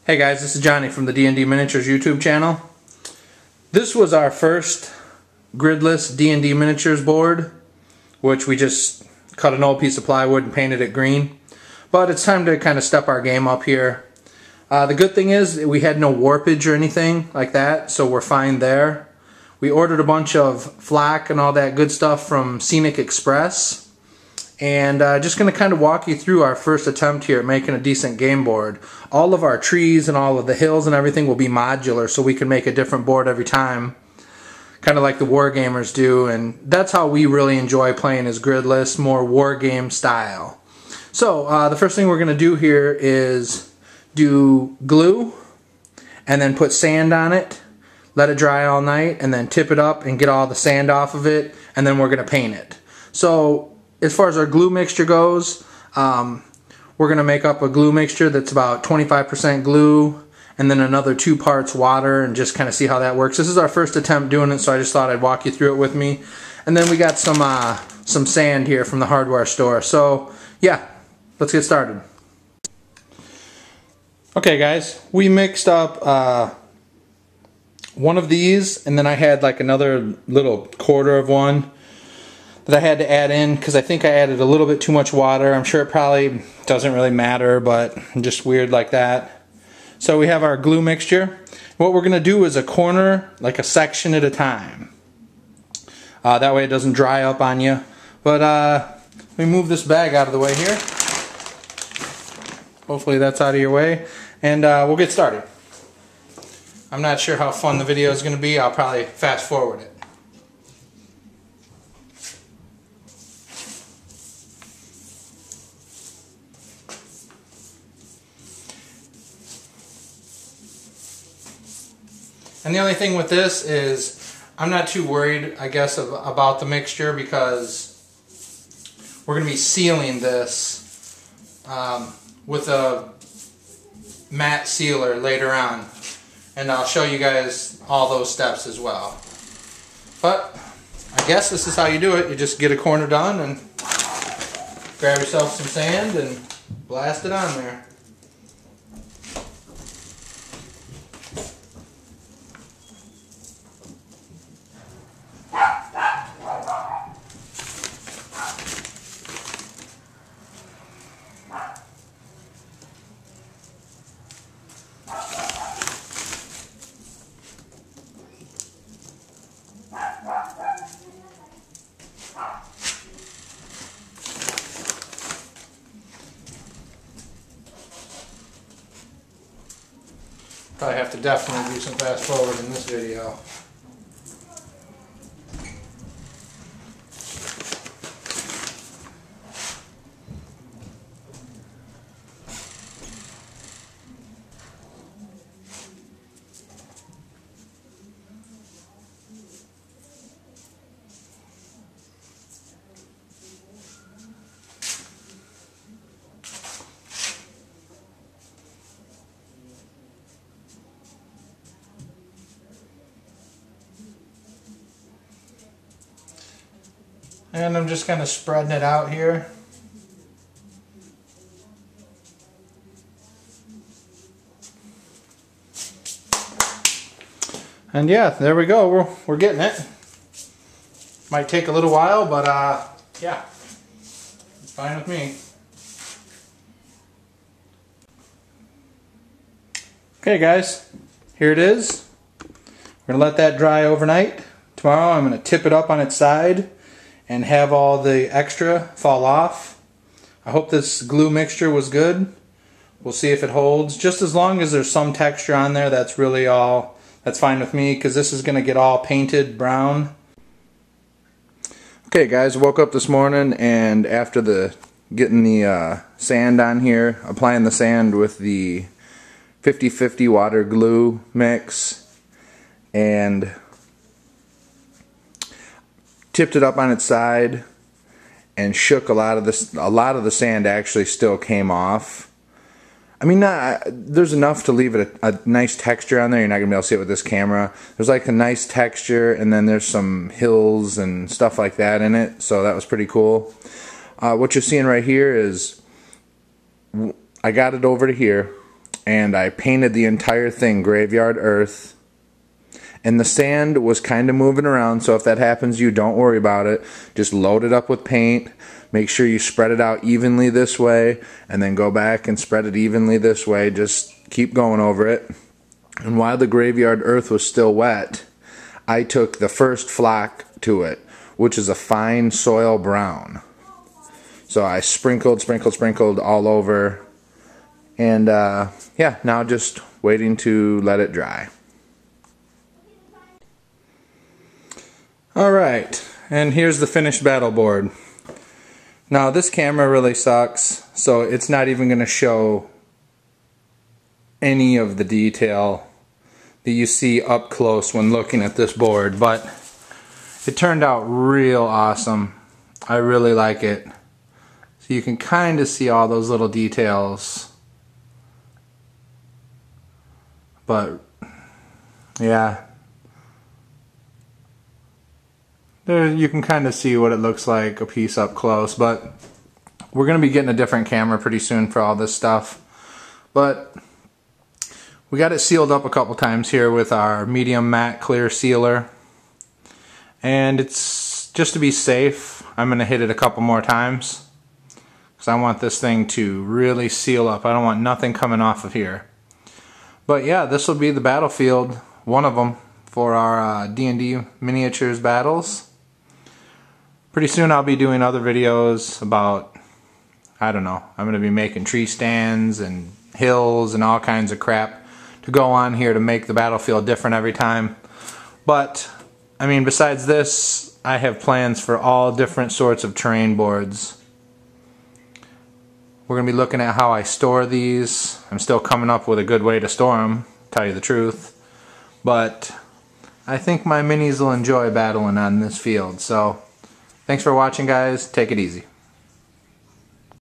Hey guys, this is Johnny from the D&D Miniatures YouTube channel. This was our first Gridless D&D Miniatures board, which we just cut an old piece of plywood and painted it green. But it's time to kind of step our game up here. The good thing is we had no warpage or anything like that, so we're fine there. We ordered a bunch of flak and all that good stuff from Scenic Express. And just going to kind of walk you through our first attempt here at making a decent game board. All of our trees and all of the hills and everything will be modular, so we can make a different board every time, kind of like the war gamers do. And that's how we really enjoy playing as Gridless, more war game style. So the first thing we're going to do here is do glue and then put sand on it, let it dry all night, and then tip it up and get all the sand off of it, and then we're going to paint it. So as far as our glue mixture goes, we're going to make up a glue mixture that's about 25% glue and then another 2 parts water, and just kind of see how that works. This is our first attempt doing it, so I just thought I'd walk you through it with me. And then we got some sand here from the hardware store. So yeah, let's get started. Okay guys, we mixed up one of these, and then I had like another little quarter of one that I had to add in because I think I added a little bit too much water. I'm sure it probably doesn't really matter, but just weird like that. So we have our glue mixture. What we're going to do is a corner, like a section at a time. That way it doesn't dry up on you. But let me move this bag out of the way here. Hopefully that's out of your way. And we'll get started. I'm not sure how fun the video is going to be. I'll probably fast forward it. And the only thing with this is I'm not too worried, I guess, about the mixture, because we're going to be sealing this with a matte sealer later on. And I'll show you guys all those steps as well. But I guess this is how you do it. You just get a corner done and grab yourself some sand and blast it on there. Probably have to definitely do some fast forward in this video. And I'm just kind of spreading it out here. And yeah, there we go. We're getting it. Might take a little while, but yeah, it's fine with me. Okay guys, here it is. We're going to let that dry overnight. Tomorrow I'm going to tip it up on its side and have all the extra fall off. I hope this glue mixture was good. We'll see if it holds. Just as long as there's some texture on there, that's really all. That's fine with me, because this is going to get all painted brown. Okay guys, woke up this morning, and after getting the sand on here, applying the sand with the 50-50 water glue mix, and tipped it up on its side and shook a lot of the sand actually still came off. I mean, there's enough to leave it a nice texture on there. You're not going to be able to see it with this camera. There's like a nice texture, and then there's some hills and stuff like that in it, so that was pretty cool. What you're seeing right here is I got it over to here, and I painted the entire thing graveyard earth. And the sand was kind of moving around, so if that happens to you, don't worry about it. Just load it up with paint. Make sure you spread it out evenly this way, and then go back and spread it evenly this way. Just keep going over it. And while the graveyard earth was still wet, I took the first flock to it, which is a fine soil brown. So I sprinkled all over. And yeah, now just waiting to let it dry. Alright, and here's the finished battle board. Now this camera really sucks, so it's not even going to show any of the detail that you see up close when looking at this board, but it turned out real awesome. I really like it. So you can kind of see all those little details. But yeah, there you can kind of see what it looks like a piece up close, but we're going to be getting a different camera pretty soon for all this stuff. But we got it sealed up a couple times here with our medium matte clear sealer. And it's just to be safe, I'm going to hit it a couple more times, because I want this thing to really seal up. I don't want nothing coming off of here. But yeah, this will be the battlefield, one of them, for our D&D miniatures battles. Pretty soon I'll be doing other videos about, I don't know, I'm going to be making tree stands and hills and all kinds of crap to go on here to make the battlefield different every time. But, I mean, besides this, I have plans for all different sorts of terrain boards. We're going to be looking at how I store these. I'm still coming up with a good way to store them, to tell you the truth. But I think my minis will enjoy battling on this field. So, thanks for watching, guys. Take it easy.